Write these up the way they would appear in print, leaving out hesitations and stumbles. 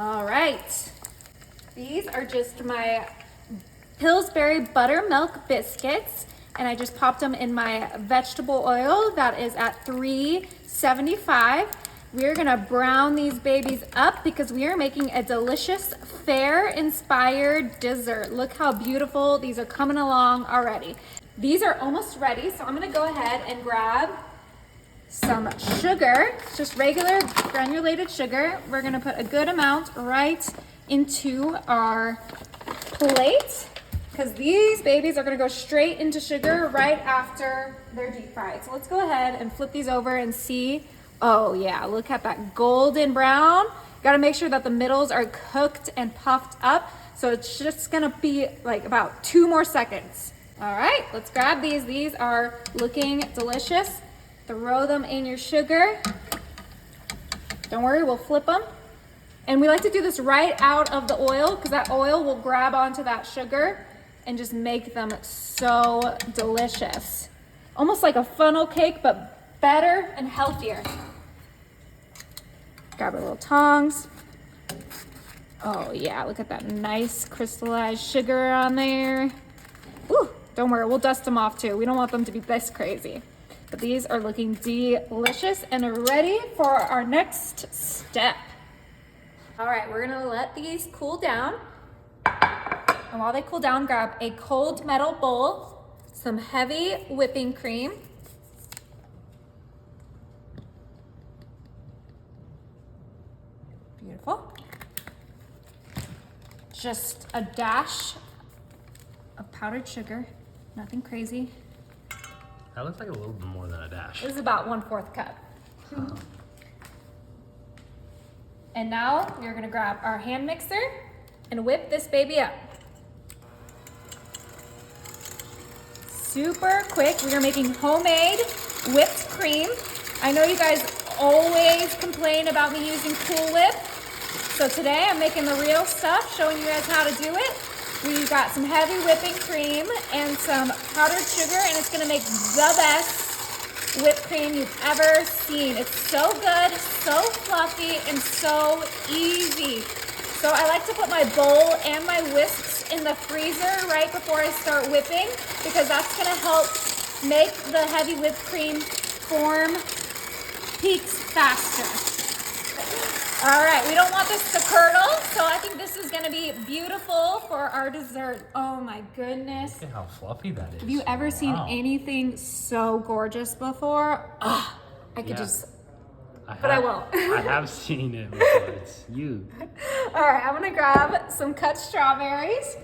All right. These are just my Pillsbury Buttermilk Biscuits, and I just popped them in my vegetable oil that is at 375. We're gonna brown these babies up because we are making a delicious fair-inspired dessert. Look how beautiful these are coming along already. These are almost ready, so I'm gonna go ahead and grab some sugar, just regular granulated sugar. We're gonna put a good amount right into our plate because these babies are gonna go straight into sugar right after they're deep fried. So let's go ahead and flip these over and see. Oh yeah, look at that golden brown. Gotta make sure that the middles are cooked and puffed up. So it's just gonna be like about 2 more seconds. All right, let's grab these. These are looking delicious. Throw them in your sugar. Don't worry, we'll flip them. And we like to do this right out of the oil because that oil will grab onto that sugar and just make them so delicious. Almost like a funnel cake, but better and healthier. Grab our little tongs. Oh yeah, look at that nice crystallized sugar on there. Woo, don't worry, we'll dust them off too. We don't want them to be this crazy. But these are looking delicious and ready for our next step. All right, we're gonna let these cool down. And while they cool down, grab a cold metal bowl, some heavy whipping cream, beautiful. Just a dash of powdered sugar, nothing crazy. That looks like a little bit more than a dash. This is about 1/4 cup. And now we're gonna grab our hand mixer and whip this baby up. Super quick. We are making homemade whipped cream. I know you guys always complain about me using Cool Whip. So today I'm making the real stuff, showing you guys how to do it. We got some heavy whipping cream and some powdered sugar, and it's gonna make the best whipped cream you've ever seen. It's so good, so fluffy, and so easy. So I like to put my bowl and my whisks in the freezer right before I start whipping because that's gonna help make the heavy whipped cream form peaks faster. All right, we don't want this to curdle, so I think this is gonna be beautiful for our dessert. Oh my goodness. Look at how fluffy that is. Have you ever seen anything so gorgeous before? I could just, but I won't. I have seen it before, it's you. All right, I'm gonna grab some cut strawberries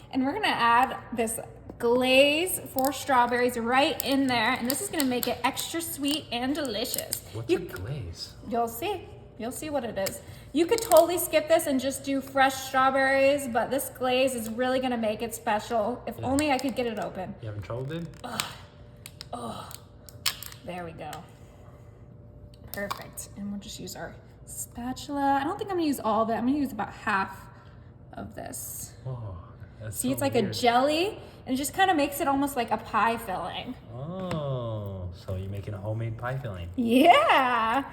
and we're gonna add this glaze for strawberries right in there. And this is gonna make it extra sweet and delicious. What's a glaze? You'll see. You'll see what it is. You could totally skip this and just do fresh strawberries, but this glaze is really gonna make it special. If only I could get it open. You having trouble, dude? Oh, there we go. Perfect. And we'll just use our spatula. I don't think I'm gonna use all of it. I'm gonna use about half of this. Oh, that's See, so it's like weird. a jelly, and it just kind of makes it almost like a pie filling. Oh, so you're making a homemade pie filling. Yeah.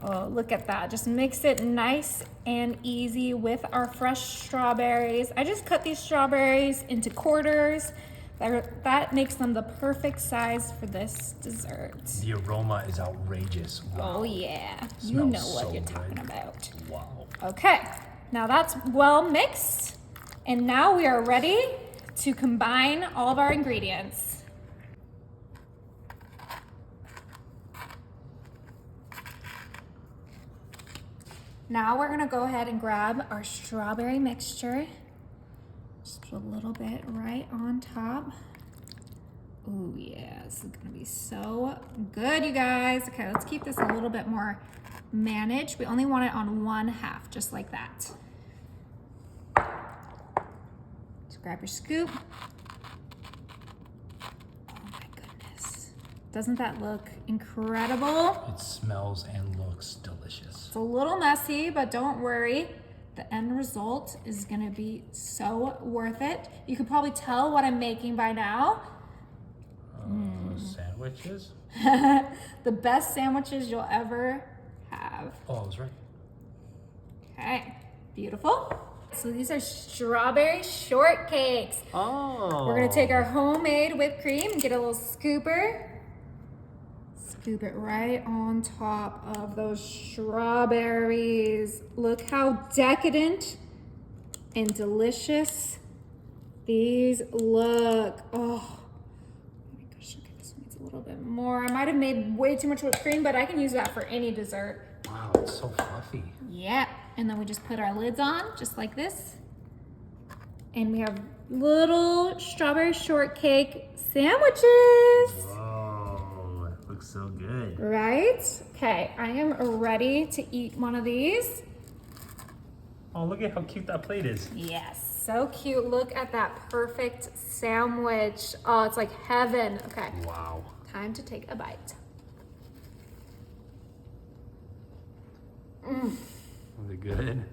Oh, look at that. Just mix it nice and easy with our fresh strawberries. I just cut these strawberries into quarters. That makes them the perfect size for this dessert. The aroma is outrageous. Wow. Oh yeah, you Smells know what so you're talking good. about. Wow. Okay, now that's well mixed. And now we are ready to combine all of our ingredients. Now we're gonna go ahead and grab our strawberry mixture. Just put a little bit right on top. Oh yeah, this is gonna be so good, you guys. Okay, let's keep this a little bit more managed. We only want it on 1/2, just like that. Just grab your scoop. Oh my goodness. Doesn't that look incredible? It smells and looks delicious. It's a little messy, but don't worry. The end result is gonna be so worth it. You could probably tell what I'm making by now. Sandwiches? The best sandwiches you'll ever have. Oh, I was right. Okay, Beautiful. So these are strawberry shortcakes. Oh. We're gonna take our homemade whipped cream and get a little scooper. Scoop it right on top of those strawberries. Look how decadent and delicious these look. Oh my gosh, okay, this needs a little bit more. I might have made way too much whipped cream, but I can use that for any dessert. Wow, it's so fluffy. Yeah, and then we just put our lids on, just like this. And we have little strawberry shortcake sandwiches. Whoa, it looks so good. Right? Okay, I am ready to eat one of these. Oh, look at how cute that plate is. Yes, so cute. Look at that perfect sandwich. Oh, it's like heaven. Okay, Wow. time to take a bite. Was it good?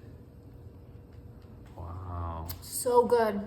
Wow. So good.